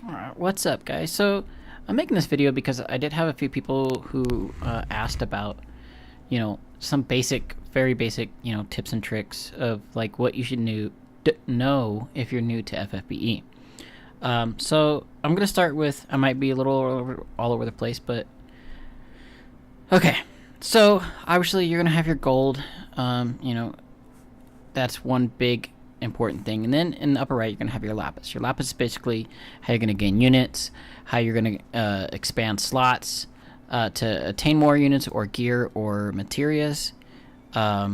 Alright, what's up, guys? So, I'm making this video because I did have a few people who asked about, some basic, very basic, tips and tricks of like what you should know if you're new to FFBE. So, I'm gonna start with, I might be a little all over the place, but okay. So, obviously, you're gonna have your gold. That's one big important thing. And then in the upper right, you're going to have your lapis. Your lapis is basically how you're going to gain units, how you're going to expand slots to attain more units or gear or materials. So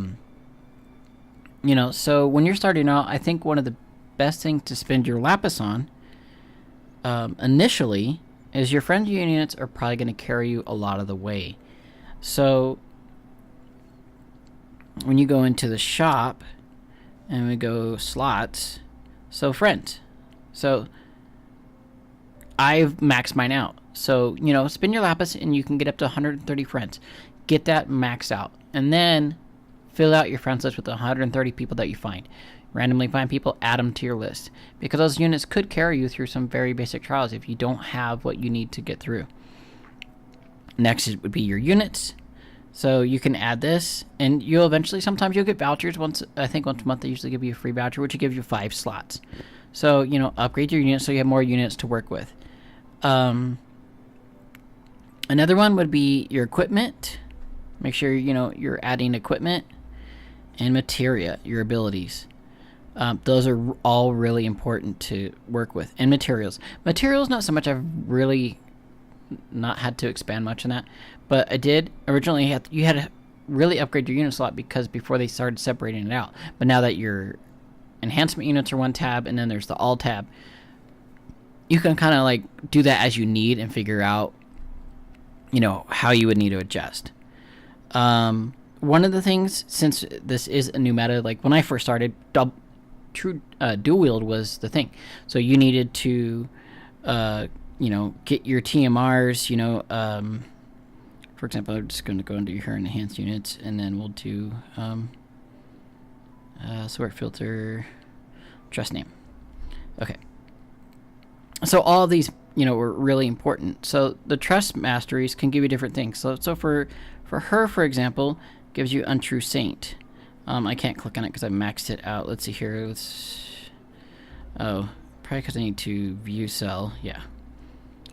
when you're starting out, I think one of the best things to spend your lapis on initially is your friend units are probably going to carry you a lot of the way. So when you go into the shop, and we go slots, so friends. So I've maxed mine out. So, spin your lapis and you can get up to 130 friends. Get that maxed out. And then fill out your friends list with 130 people that you find. Randomly find people, add them to your list. Because those units could carry you through some very basic trials if you don't have what you need to get through. Next would be your units. So you can add this, and you'll eventually, sometimes you'll get vouchers. I think once a month they usually give you a free voucher, which will give you 5 slots. So, upgrade your units so you have more units to work with. Another one would be your equipment. Make sure, you're adding equipment and materia, your abilities. Those are all really important to work with. And materials. Materials, not so much. I've really not had to expand much on that, but I did originally you had to really upgrade your unit slot because before they started separating it out. But now that your enhancement units are one tab and then there's the all tab, you can kind of like do that as you need and figure out how you would need to adjust. One of the things, since this is a new meta, like when I first started, dual wield was the thing, so you needed to get your TMRs, for example, I'm just going to go into your enhanced units, and then we'll do sort filter, trust name. Okay. So all of these, were really important. So the trust masteries can give you different things. So for her, for example, gives you untrue saint. I can't click on it because I maxed it out. Let's see here. Oh, probably because I need to view cell. Yeah.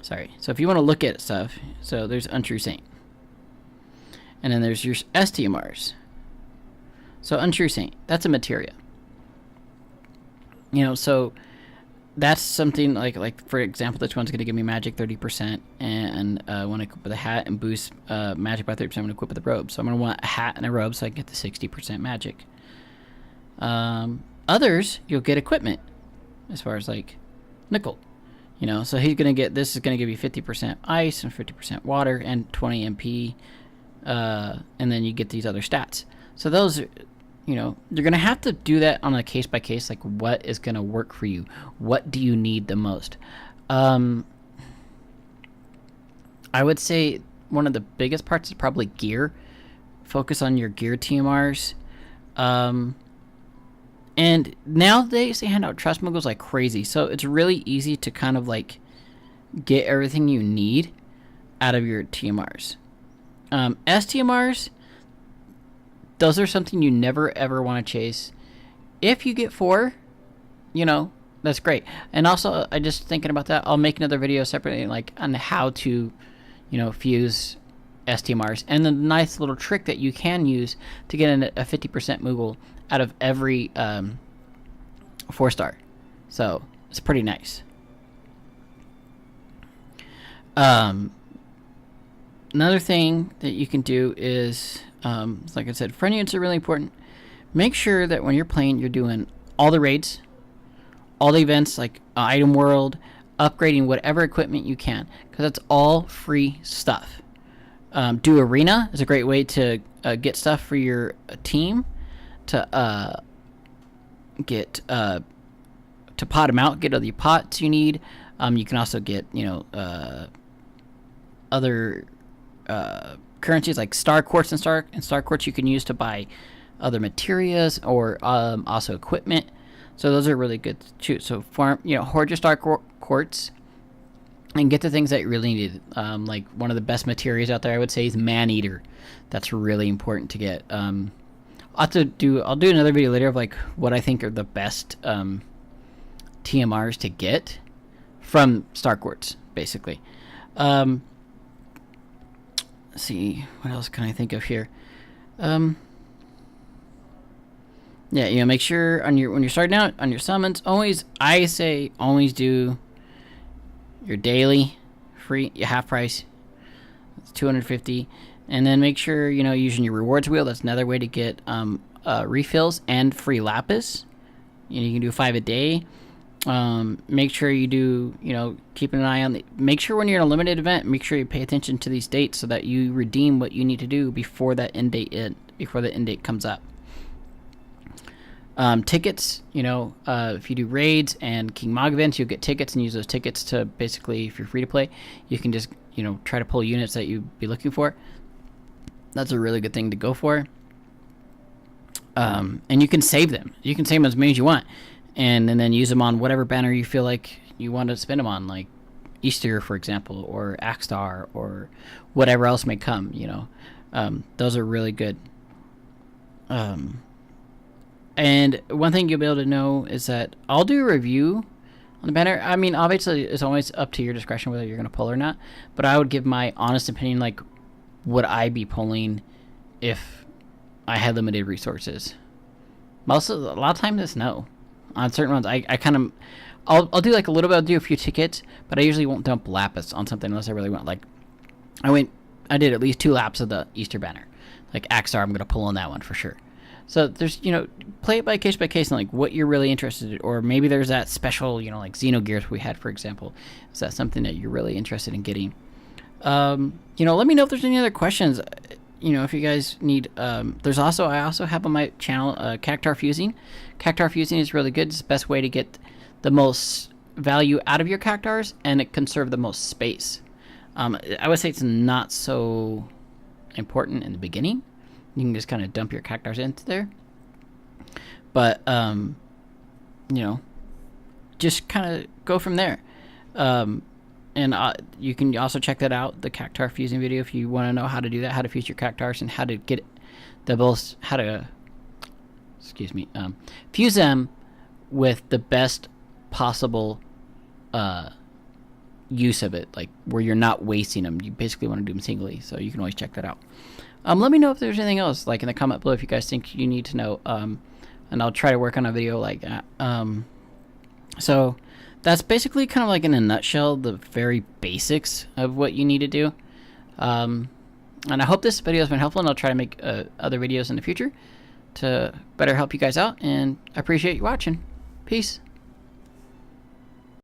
Sorry. So if you want to look at stuff, so there's untrue saint. And then there's your STMRs. So untrue saint, that's a materia. So that's something like for example, this one's going to give me magic 30%, and when I equip with a hat and boost magic by 30%, I'm going to equip with a robe. So I'm going to want a hat and a robe so I can get the 60% magic. Others, you'll get equipment as far as like nickel. So he's going to get, this is going to give you 50% ice and 50% water and 20 MP. And then you get these other stats. So those are, you're going to have to do that on a case by case, like what is going to work for you. What do you need the most? I would say one of the biggest parts is probably gear. Focus on your gear TMRs. And nowadays they hand out trust moogles like crazy, so it's really easy to kind of like get everything you need out of your TMRs. STMRs, those are something you never ever want to chase. If you get 4, that's great. And also, I just thinking about that, I'll make another video separately, like on how to, fuse STMRs, and the nice little trick that you can use to get a 50% Moogle out of every 4-star. So it's pretty nice. Another thing that you can do is, like I said, friend units are really important. Make sure that when you're playing, you're doing all the raids, all the events like item world, upgrading whatever equipment you can, because that's all free stuff. Do arena is a great way to get stuff for your team, to get to pot them out, get other pots you need. You can also get other currencies like star quartz, and star quartz you can use to buy other materials or also equipment. So those are really good too. So farm, hoard your star quartz, and get the things that you really need. Like one of the best materials out there, I would say, is Man-Eater. That's really important to get. I'll do another video later of like what I think are the best TMRs to get from Star Quartz, basically. Let's see, what else can I think of here? Yeah, make sure when you're starting out on your summons, I say always do your daily free, your half price. It's 250, and then make sure using your rewards wheel. That's another way to get refills and free lapis. You can do 5 a day. Make sure you do keep an eye on make sure when you're in a limited event, make sure you pay attention to these dates so that you redeem what you need to do before that end date comes up. Tickets, if you do raids and King Mog events, you'll get tickets and use those tickets to basically, if you're free to play, you can just try to pull units that you'd be looking for. That's a really good thing to go for. And you can save them. You can save them as many as you want, and then use them on whatever banner you feel like you want to spend them on, like Easter, for example, or Axstar, or whatever else may come. Those are really good. And one thing you'll be able to know is that I'll do a review on the banner. I mean, obviously, it's always up to your discretion whether you're going to pull or not. But I would give my honest opinion, like, would I be pulling if I had limited resources? A lot of times it's no. On certain ones, I'll do like a little bit. I'll do a few tickets, but I usually won't dump lapis on something unless I really want. Like, I did at least 2 laps of the Easter banner. Like Axstar, I'm going to pull on that one for sure. So there's, play it by case and like what you're really interested in, or maybe there's that special, like Xenogears we had, for example. Is that something that you're really interested in getting? Let me know if there's any other questions. If you guys need, I also have on my channel, Cactuar Fusing. Cactuar Fusing is really good. It's the best way to get the most value out of your Cactuars, and it conserve the most space. I would say it's not so important in the beginning. You can just kind of dump your Cactuars into there. But, just kind of go from there. And you can also check that out, the Cactuar fusing video, if you want to know how to do that, how to fuse your Cactuars, and how to get fuse them with the best possible use of it, like where you're not wasting them. You basically want to do them singly, so you can always check that out. Let me know if there's anything else, like in the comment below, if you guys think you need to know, and I'll try to work on a video like that. So that's basically kind of like in a nutshell the very basics of what you need to do. And I hope this video has been helpful, and I'll try to make other videos in the future to better help you guys out, and I appreciate you watching. Peace.